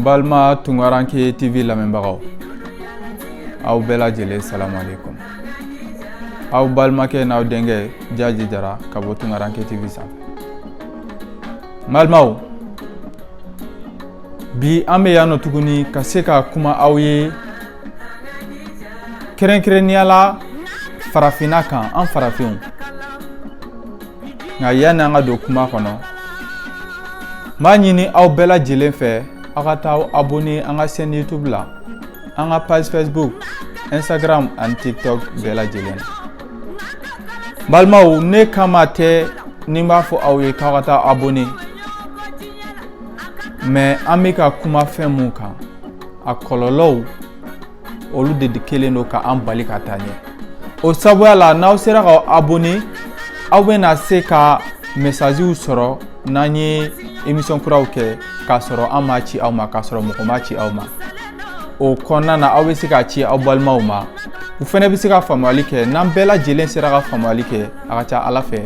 Balma Tungaranke TV lamɛnbagaw aw bɛɛ lajɛlen salamu alaikum. Aw balimakɛ n'aw denkɛ Jaji Jara ka bɔ Tungaranke TV sanfɛ. Balimaw, bi an bɛ yan nɔ tuguni ka se ka kuma aw ye kɛrɛnkɛrɛnnenya la farafinna kan, an farafinw. Nka yanni an ka don kuma kɔnɔ, m'a ɲini aw bɛɛ lajɛlen fɛ aw ka taa abonné an ka chaîne YouTube la, an ka page Facebook, Instagram ani TikTok bɛɛ lajɛlen. Balimaw, ne kama tɛ ni b'a fɔ aw ye k'aw ka taa abonné, mais an bɛ ka kuma fɛn mun kan, a kɔlɔlɔw olu de kelen don ka an bali ka taa ɲɛ. O sabuya la n'aw sera ka abonné, aw bɛna se ka messagew sɔrɔ n'an ye émission kuraw kɛ k'a sɔrɔ an m'a ci aw ma, k'a sɔrɔ mɔgɔ m'a ci aw ma. O kɔnɔna na aw bɛ se ka ci aw balimaw ma, u fɛnɛ bɛ se ka faamuyali kɛ. N'an bɛɛ lajɛlen sera ka faamuyali kɛ, a ka ca Ala fɛ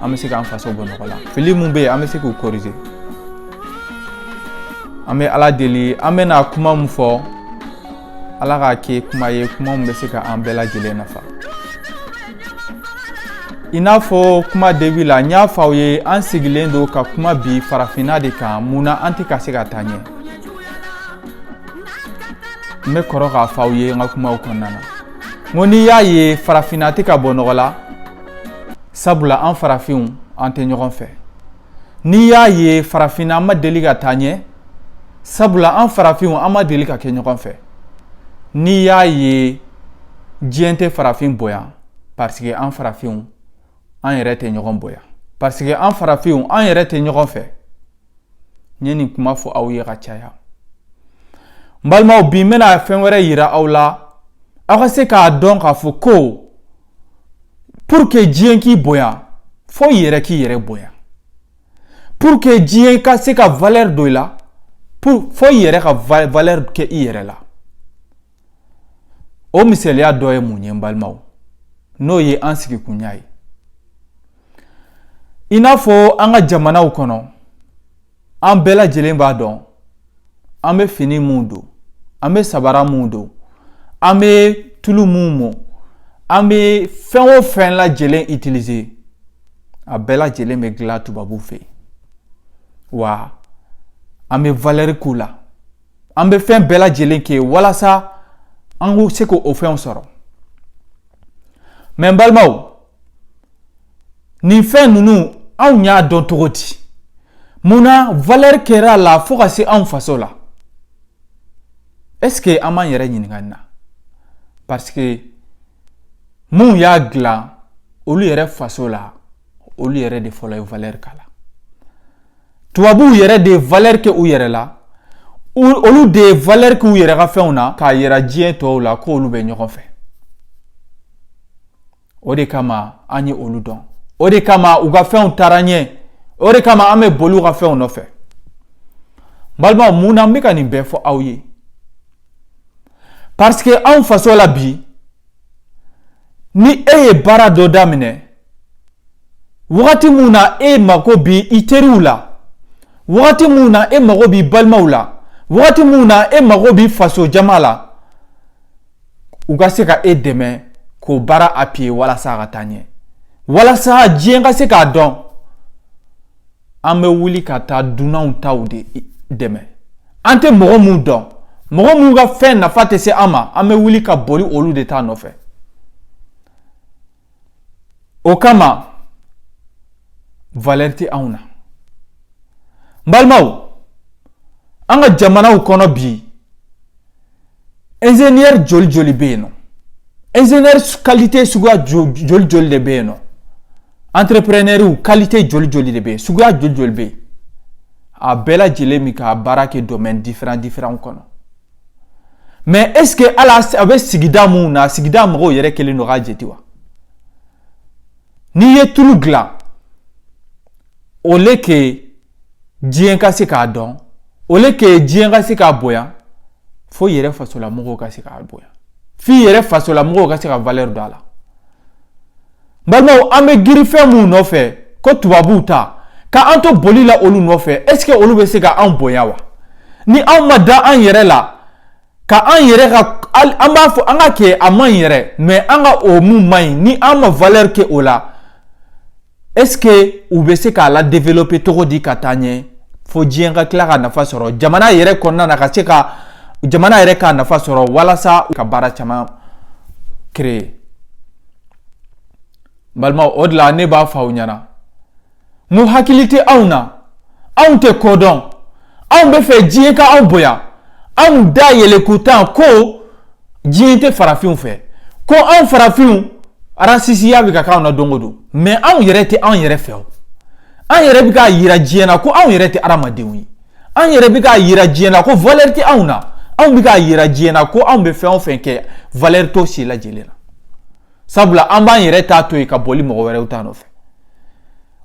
an bɛ se k'an faso bɔ nɔgɔ la. Fili mun bɛ yen an bɛ se k'u corriger. An bɛ Ala deli, an bɛna kuma mun fɔ, Ala k'a kɛ kuma ye kuma mun bɛ se ka an bɛɛ lajɛlen nafa. I n'a fɔ kuma début la, n y'a fɔ aw ye an sigilen don ka kuma bi farafinna de kan, munna an tɛ ka se ka taa ɲɛ. N bɛ kɔrɔ k'a fɔ aw ye n ka kumaw kɔnɔna na. N ko n'i y'a ye farafinna tɛ ka bɔ nɔgɔ la, sabula an farafinw an tɛ ɲɔgɔn fɛ. N'i y'a ye farafinna an ma deli ka taa ɲɛ, sabula an farafinw an ma deli ka kɛ ɲɔgɔn fɛ. N'i y'a ye diɲɛ tɛ farafin bonya, parce que an farafinw an yɛrɛ tɛ ɲɔgɔn bonya, parce que an farafinw an yɛrɛ tɛ ɲɔgɔn fɛ. N ye nin kuma fɔ aw ye ka caya. N balimaw, bi n bɛna fɛn wɛrɛ yira aw la, aw ka se k'a dɔn k'a fɔ ko pour que diɲɛ k'i bonya, fo i yɛrɛ k'i yɛrɛ bonya. Pour que diɲɛ ka se ka valeur don i la, fo i yɛrɛ ka valeur kɛ i yɛrɛ la. O misaliya dɔ ye mun ye n balimaw? N'o ye an sigikunya ye. I n'a fɔ an ka jamanaw kɔnɔ, an bɛɛ lajɛlen b'a dɔn, an bɛ fini mun don, an bɛ sabara mun don, an bɛ tulu mun mɔ, an bɛ fɛn o fɛn lajɛlen utiliser, a bɛɛ lajɛlen bɛ dilan tubabuw fɛ yen. Wa an bɛ valeur k'u la, an bɛ fɛn bɛɛ lajɛlen kɛ walasa an k'u se k'o fɛnw sɔrɔ. Mais n balimaw, nin fɛn ninnu anw y'a dɔn cogo di? Munna valeur kɛra la fo ka se anw faso la? Est-ce que an m'an yɛrɛ ɲininka nin na? Parce que mun y'a dilan, olu yɛrɛ faso la, olu yɛrɛ de fɔlɔ ye valeur k'a la. Tubabuw yɛrɛ de ye valeur kɛ u yɛrɛ la, olu de ye valeur k'u yɛrɛ ka fɛnw na k'a yira diɲɛ tɔw la k'olu bɛ ɲɔgɔn fɛ. O de kama an ye olu dɔn. O de kama u ka fɛnw taara ɲɛ. O de kama an bɛ boli u ka fɛnw nɔfɛ. Balimaw, mun na n bɛ ka nin bɛɛ fɔ aw ye? Parce que anw faso la bi, ni e ye baara dɔ daminɛ, wagati mun na e mago bi i teriw la, wagati mun na e mago bi balimaw la, wagati mun na e mago bi faso jama la, u ka se ka e dɛmɛ k'o baara appuyer walasa a ka taa ɲɛ, walasa diɲɛ ka se k'a dɔn an bɛ wuli ka taa dunanw taw de dɛmɛ. An tɛ mɔgɔ mun dɔn, mɔgɔ mun ka fɛn nafa tɛ se an ma, an bɛ wuli ka boli olu de ta nɔfɛ. O kama valeur tɛ anw na. N balimaw, an ka jamanaw kɔnɔ bi, ingénieur joli joli bɛ yen nɔ, ingénieur qualité suguya joli joli de bɛ yen nɔ, entrepreneur qualité joli joli de bɛ yen, suguya joli joli bɛ yen, a bɛɛ lajɛlen bɛ ka baara kɛ domaine différent kɔnɔ. Mais est-ce que ala a bɛ sigida mun na, sigida mɔgɔw yɛrɛ kelen don k'a jate wa? N'i ye tulu dilan, au lieu que diɲɛ ka se k'a dɔn, au lieu que diɲɛ ka se k'a bonya, fo i yɛrɛ fasolamɔgɔw ka se k'a bonya, f'i yɛrɛ fasolamɔgɔw ka se ka valeur don a la. Balimaw, an bɛ girin fɛn mun nɔfɛ ko tubabuw ta, k'an to boli la olu nɔfɛ, est-ce que olu bɛ se ka anw bonya wa? ni an ma da an yɛrɛ la ka an yɛrɛ ka an b'a fɔ an ka kɛ a man yɛrɛ mais an ka o mun man ɲi ni an ma valeur kɛ o la est-ce que u bɛ se k'a la développer cogo di ka taa ɲɛ fo diɲɛ ka tila ka nafa sɔrɔ jamana yɛrɛ kɔnɔna na ka se ka jamana yɛrɛ ka nafa sɔrɔ walasa ka baara caman créer balimaw o de la ne b'a fɔ aw ɲɛna n ko hakili tɛ anw na anw tɛ ko dɔn anw bɛ fɛ diɲɛ ka anw bonya anw da yɛlɛ k'u tan ko diɲɛ tɛ farafinw fɛ ko anw farafinw rasisiya bɛ ka k'anw na don o don mais anw yɛrɛ tɛ anw yɛrɛ fɛ o an yɛrɛ bɛ k'a yira diɲɛ na ko anw yɛrɛ tɛ adamadenw ye an yɛrɛ bɛ k'a yira diɲɛ na ko valeur tɛ anw na anw bɛ k'a yira diɲɛ na ko anw bɛ fɛn o fɛn kɛ valeur t'o si lajɛlen na sabula an b'an yɛrɛ t'a to yen ka boli mɔgɔ wɛrɛw ta nɔfɛ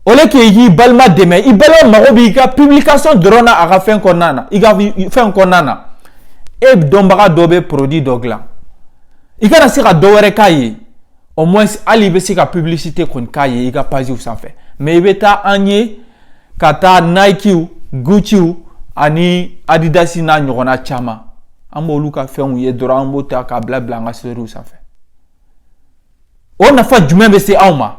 o le k'i balima dɛmɛ i balima mago b'i ka publication dɔrɔn na a ka fɛn kɔnɔna na i ka fɛn kɔnɔna na e dɔnbaga dɔ bɛ produit dɔ dilan i kana se ka dɔ wɛrɛ k'a ye au moins hali i bɛ se ka publicité kɔni k'a ye i ka page sanfɛ mais i bɛ taa an ye ka taa Nike Gucci ani Adidas n'a ɲɔgɔnna caman an b'olu ka fɛnw ye dɔrɔn an b'o ta k'a bila an ka story sanfɛ o nafa jumɛn bɛ se anw ma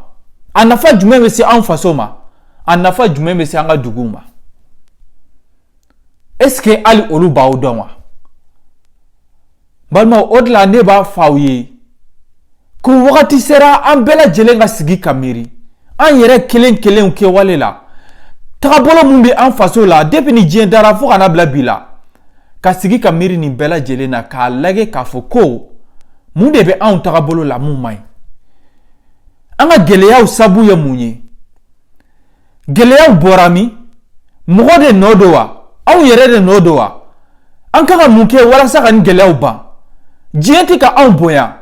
a nafa jumɛn bɛ se anw faso ma a nafa jumɛn bɛ se an ka duguw ma est-ce que hali olu b'aw dɔn wa balimaw o de la ne b'a fɔ aw ye ko wagati sera an bɛɛ lajɛlen ka sigi ka miiri an yɛrɛ kelen kelenw kɛwale la tagabolo mun bɛ an faso la depuis ni diɲɛ dara fo ka na bila bi la ka sigi ka miiri nin bɛɛ lajɛlen na k'a lajɛ k'a fɔ ko mun de bɛ anw tagabolo la mun man ɲi an ka gɛlɛyaw sabu ye mun ye gɛlɛyaw bɔra min mɔgɔ de nɔ don wa anw yɛrɛ de nɔ don wa an kan ka mun kɛ walasa ka nin gɛlɛyaw ban diɲɛ tɛ ka anw bonya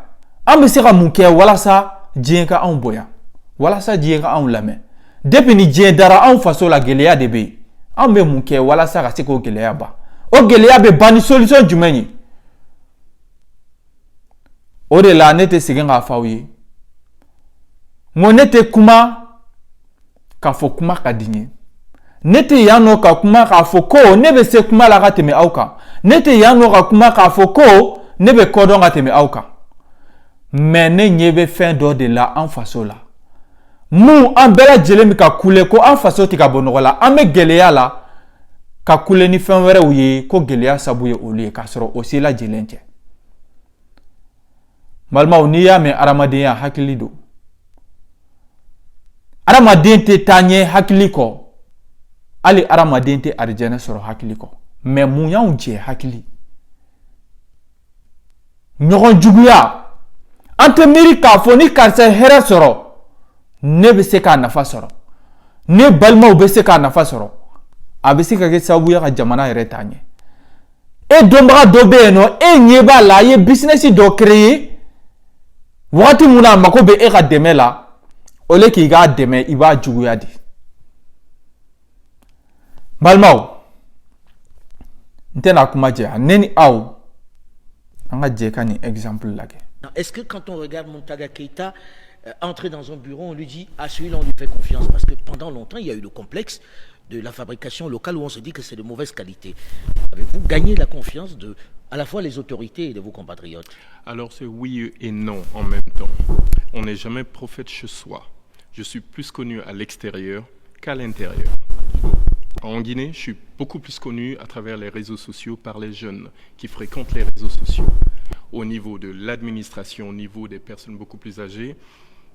an bɛ se ka mun kɛ walasa diɲɛ ka anw bonya walasa diɲɛ ka anw lamɛn depuis ni diɲɛ dara anw faso la gɛlɛya de bɛ yen anw bɛ mun kɛ walasa ka se k'o gɛlɛya ban o gɛlɛya bɛ ban ni solution jumɛn ye o de la ne tɛ segin k'a fɔ aw ye n ko ne tɛ kuma k'a fɔ kuma ka di n ye ne tɛ yan nɔ ka kuma k'a fɔ ko ne bɛ se kuma la ka tɛmɛ aw kan ne tɛ yan nɔ ka kuma k'a fɔ ko ne bɛ kɔdɔn ka tɛmɛ aw kan mais ne ɲɛ bɛ fɛn dɔ de la an faso la mun an bɛɛ lajɛlen bɛ ka kule ko an faso tɛ ka bɔ nɔgɔ la an bɛ gɛlɛya la ka kule ni fɛn wɛrɛw ye ko gɛlɛya sabu ye olu ye k'a sɔrɔ o si lajɛlen tɛ balimaw n'i y'a mɛn adamadenya hakili don adamaden tɛ taa ɲɛ hakili kɔ hali adamaden tɛ arijɛnɛ sɔrɔ hakili kɔ mais mun y'anw jɛ hakili ɲɔgɔn juguya an tɛ miiri k'a fɔ ni karisa ye hɛrɛ sɔrɔ ne bɛ se k'a nafa sɔrɔ ne balimaw bɛ se k'a nafa sɔrɔ a bɛ se ka kɛ sababu ye ka jamana yɛrɛ taa ɲɛ e dɔnbaga dɔ bɛ yen nɔ e ɲɛ b'a la a ye business dɔ créer wagati mun na a mago bɛ e ka dɛmɛ la o le k'i k'a dɛmɛ i b'a juguya di balimaw n tɛna kuma jɛ ne ni aw an ka jɛ ka nin exemple lajɛ. Est-ce que quand on regarde Mountaga Keïta entrer dans un bureau, on lui dit « Ah, celui-là, on lui fait confiance » parce que pendant longtemps, il y a eu le complexe de la fabrication locale où on se dit que c'est de mauvaise qualité. Avez-vous gagné la confiance de à la fois les autorités et de vos compatriotes? Alors c'est oui et non en même temps. On n'est jamais prophète chez soi. Je suis plus connu à l'extérieur qu'à l'intérieur. En Guinée, je suis beaucoup plus connu à travers les réseaux sociaux par les jeunes qui fréquentent les réseaux sociaux. Au niveau de l'administration, au niveau des personnes beaucoup plus âgées,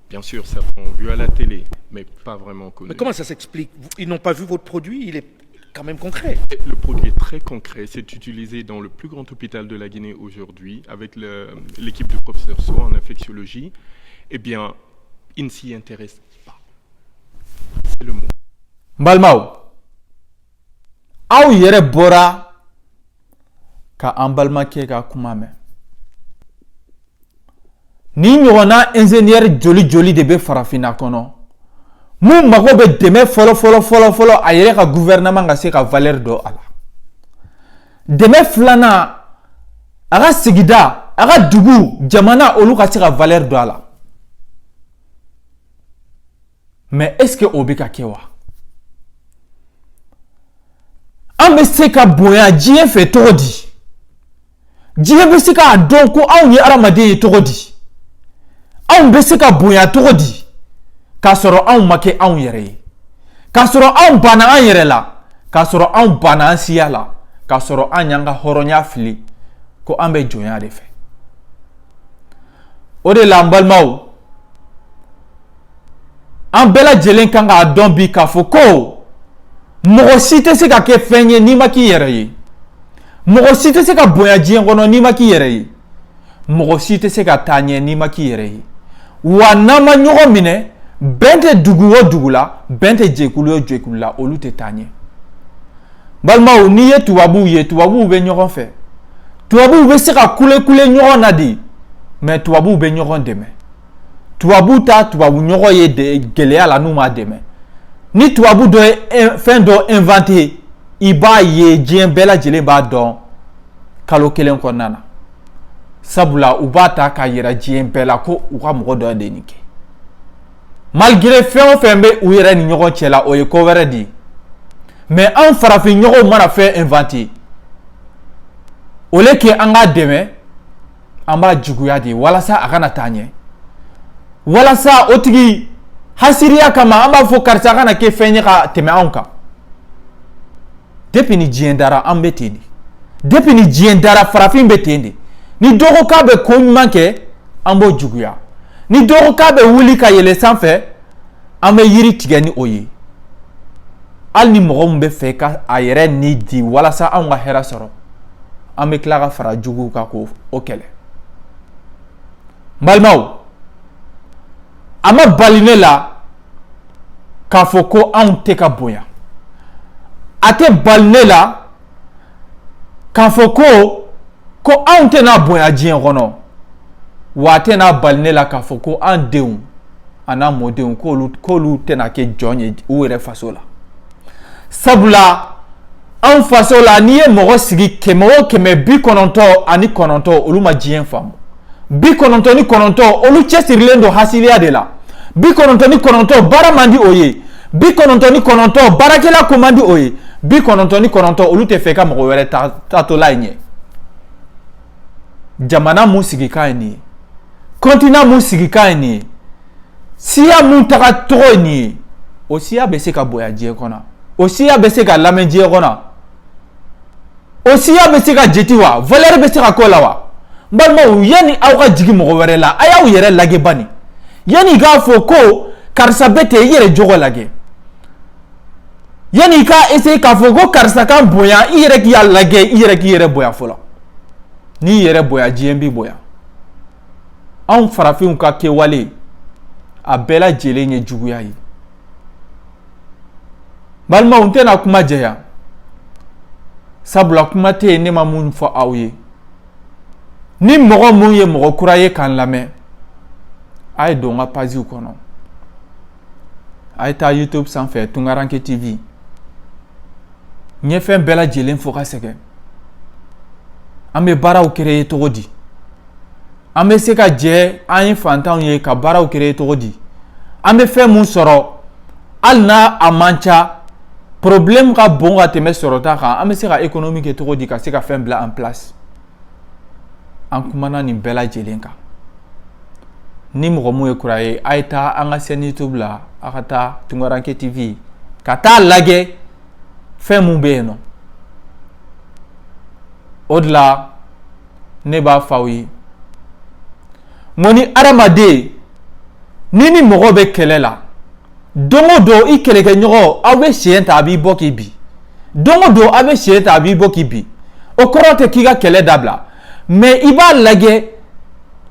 bien sûr, certains ont vu à la télé, mais pas vraiment connus. Mais comment ça s'explique? Ils n'ont pas vu votre produit, il est quand même concret. Le produit est très concret. C'est utilisé dans le plus grand hôpital de la Guinée aujourd'hui, avec l'équipe du professeur So en infectiologie. Eh bien, ils ne s'y intéressent pas. C'est le mot. Balmao. Aw yere bora ka an balimakɛ ka kuma mɛn ni ɲɔgɔnna ingénieur joli de bɛ farafinna kɔnɔ mun mago bɛ dɛmɛ fɔlɔ a yɛrɛ ka gouvernement ka se ka valeur dɔ a la dɛmɛ filanan a ka sigida a ka dugu jamana olu ka se ka valeur dɔ a la mais est-ce que o bɛ ka kɛ wa an an bɛ se ka bonya diɲɛ fɛ cogo di diɲɛ bɛ se k'a dɔn ko anw ye adamaden ye cogo di anw bɛ se ka bonya cogo di k'a sɔrɔ anw ma kɛ anw yɛrɛ ye k'a sɔrɔ anw banna an yɛrɛ la k'a sɔrɔ anw banna an siya la k'a sɔrɔ an y'an ka hɔrɔnya fili ko an bɛ jɔnya de fɛ o de la n balimaw an bɛɛ lajɛlen kan k'a dɔn bi k'a fɔ ko mɔgɔ si tɛ se ka kɛ fɛn ye n'i ma k'i yɛrɛ ye mɔgɔ si tɛ se ka bonya diɲɛ kɔnɔ n'i ma k'i yɛrɛ ye mɔgɔ si tɛ se ka taa ɲɛ n'i ma k'i yɛrɛ ye wa n'an ma ɲɔgɔn minɛ bɛn tɛ dugu o dugu la bɛn tɛ jɛkulu o jɛkulu la olu tɛ taa ɲɛ balimaw n'i ye tubabuw ye tubabuw bɛ ɲɔgɔn fɛ tubabuw bɛ se ka kule ɲɔgɔn na de mais tubabuw bɛ ɲɔgɔn dɛmɛ tubabuw ta tubabu ɲɔgɔn ye gɛlɛya la n'u m'a dɛmɛ ni tubabu dɔ ye fɛn dɔ inventé i b'a ye diɲɛ bɛɛ lajɛlen b'a dɔn kalo kelen kɔnɔna na sabula u b'a ta k'a yira diɲɛ bɛɛ la ko u ka mɔgɔ dɔ de nin kɛ malgré fɛn o fɛn bɛ u yɛrɛ ni ɲɔgɔn cɛ la o ye ko wɛrɛ de ye mais an farafin ɲɔgɔnw mana fɛn inventé au lieu que an k'a dɛmɛ an b'a juguya de walasa a kana taa ɲɛ walasa o tigi hasiriya kama an b'a fɔ karisa kana kɛ fɛn ye ka tɛmɛ anw kan depuis ni diɲɛ dara an bɛ ten de depuis ni diɲɛ dara farafin bɛ ten de ni dɔ ko k'a bɛ ko ɲuman kɛ an b'o juguya ni dɔ ko k'a bɛ wuli ka yɛlɛ sanfɛ an bɛ yiri tigɛ ni o ye hali ni mɔgɔ min bɛ fɛ ka a yɛrɛ ni di walasa anw ka hɛrɛ sɔrɔ an bɛ tila ka fara juguw kan k'o kɛlɛ balimaw a ma bali ne la k'a fɔ ko anw tɛ ka bonya a tɛ bali ne la k'a fɔ ko anw tɛna bonya diɲɛ kɔnɔ wa a tɛna bali ne la k'a fɔ ko an denw a n'a mɔdenw k'olu tɛna kɛ jɔn ye u yɛrɛ faso la sabula anw faso la n'i ye mɔgɔ sigi 199 olu ma diɲɛ faamu 99 olu cɛsirilen don hasiliya de la 99 baara man di o ye 99 baarakɛla ko man di o ye 99 olu tɛ fɛ ka mɔgɔ wɛrɛ taatɔla ye ɲɛ jamana mun sigi kan ye nin ye continent mun sigi kan ye nin ye siya mun taga tɔgɔ ye nin ye o siya bɛ se ka bonya diɲɛ kɔnɔ o siya bɛ se ka lamɛn diɲɛ kɔnɔ o siya bɛ se ka jeti wa valeur bɛ se ka k'o la wa balimaw yani aw ka jigi mɔgɔ wɛrɛ la a y'aw yɛrɛ lajɛ bani yani k'a fɔ ko karisa bɛ ten i yɛrɛ jogo lajɛ yani k'a essayer k'a fɔ ko karisa kan bonya i yɛrɛ k'i lajɛ i yɛrɛ k'i yɛrɛ bonya fɔlɔ n'i yɛrɛ bonya diɲɛ b'i bonya anw farafinw ka kɛwale a bɛɛ lajɛlen ye juguya ye balimaw n tɛna kuma jɛya sabula kuma tɛ yen ne ma mun fɔ aw ye ni mɔgɔ mun ye mɔgɔ kura ye k'an lamɛn a ye don n ka paziw kɔnɔ a ye taa YouTube sanfɛ Tunkaranke TV n ye fɛn bɛɛ lajɛlen fɔ ka sɛgɛn an bɛ baaraw créer cogo di an bɛ se ka jɛ an ye fantanw ye ka baaraw créer cogo di an bɛ fɛn mun sɔrɔ hali n'a a man ca problème ka bon ka tɛmɛ sɔrɔta kan an bɛ se ka économie kɛ cogo di ka se ka fɛn bila en place an kumana nin bɛɛ lajɛlen kan ni mɔgɔ mun ye kura ye a ye taa an ka chaîne YouTube la a ka taa Tunkaranke TV ka taa lajɛ fɛn mun bɛ yen nɔ o de la ne b'a fɔ aw ye n ko ni adamaden ni mɔgɔ bɛ kɛlɛ la don o don i kɛlɛkɛɲɔgɔn aw bɛ siɲɛ ta a b'i bɔ k'i bin don o don aw bɛ siɲɛ ta a b'i bɔ k'i bin o kɔrɔ tɛ k'i ka kɛlɛ dabila mais i b'a lajɛ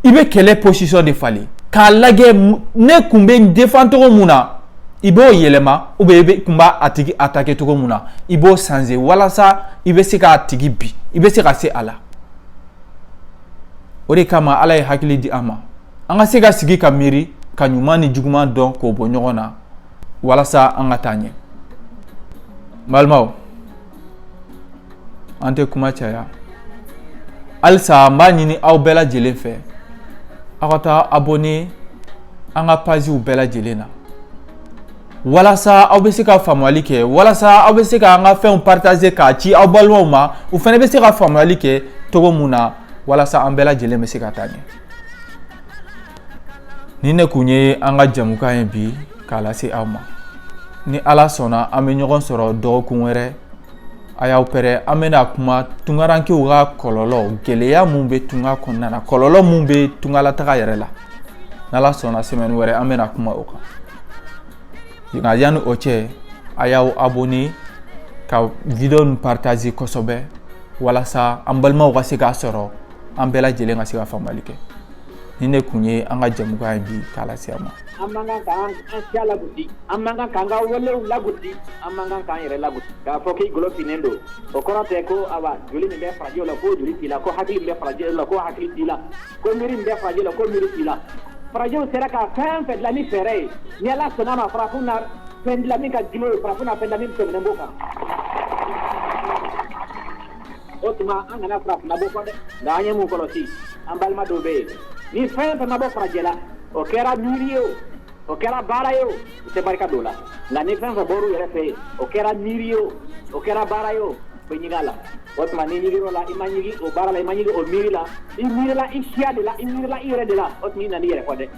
i bɛ kɛlɛ position de falen k'a lajɛ ne kun bɛ n défend cogo mun na i b'o yɛlɛma ou bien i kun b'a a tigi attaquer cogo mun na i b'o changer walasa i bɛ se k'a tigi bin i bɛ se ka se a la o de kama Ala ye hakili di an ma an ka se ka sigi ka miiri ka ɲuman ni juguman dɔn k'o bɔ ɲɔgɔn na walasa an ka taa ɲɛ balimaw an tɛ kuma caya halisa n b'a ɲini aw bɛɛ lajɛlen fɛ aw ka taa abonné an ka paziw bɛɛ lajɛlen na walasa aw bɛ se ka faamuyali kɛ walasa aw bɛ se ka an ka fɛnw partager k'a ci aw balimaw ma u fana bɛ se ka faamuyali kɛ cogo mun na walasa an bɛɛ lajɛlen bɛ se ka taa ɲɛ. Ni ne kun ye an ka jamukan ye bi k'a lase aw ma. Ni Ala sɔnna an bɛ ɲɔgɔn sɔrɔ dɔgɔkun wɛrɛ a y'aw pɛrɛ an bɛna kuma tungarankew ka kɔlɔlɔ gɛlɛya mun bɛ tunga kɔnɔna na kɔlɔlɔ mun bɛ tungalataga yɛrɛ la. N'Ala sɔnna semaine wɛrɛ an bɛna kuma o kan. Nka yanni o cɛ a y'aw abonné ka video nu partager kosɛbɛ walasa an balimaw ka se k'a sɔrɔ an bɛɛ lajɛlen ka se ka faamuyali kɛ. Ni ne kun ye an ka jamukan ye bi k'a lase aw ma. An man kan k'an siya lagosi, an man kan k'an ka walew lagosi, an man kan k'an yɛrɛ lagosi. K'a fɔ k'i golo finnen don, o kɔrɔ tɛ ko awa joli min bɛ faraji o la ko joli t'i la, ko hakili min bɛ faraji o la ko hakili t'i la, ko miiri min bɛ faraji o la ko miiri t'i la. Farajiw sera ka fɛn fɛn dilan ni fɛɛrɛ ye, ni Ala sɔnna ma farafin na fɛn dilan min ka gindo ye, farafin na fɛn dilan min tɛmɛnen b'o kan. O tuma an kana farafinna bɔ fɔ dɛ, nka an ye mun kɔlɔsi, an balima dɔw bɛ yen, ni fɛn fɛn ma bɔ farajɛ la, o kɛra miiri ye o kɛra baara ye o tɛ barika don la nka ni fɛn fɛn bɔr'u yɛrɛ fɛ yen o kɛra miiri ye o kɛra baara ye o bɛ ɲigin a la o tuma ni ɲigir'o la i ma ɲigin o baara la i ma ɲigin o miiri la i miirila i siya de la i miirila i yɛrɛ de la o tuma i nana i yɛrɛ kɔ dɛ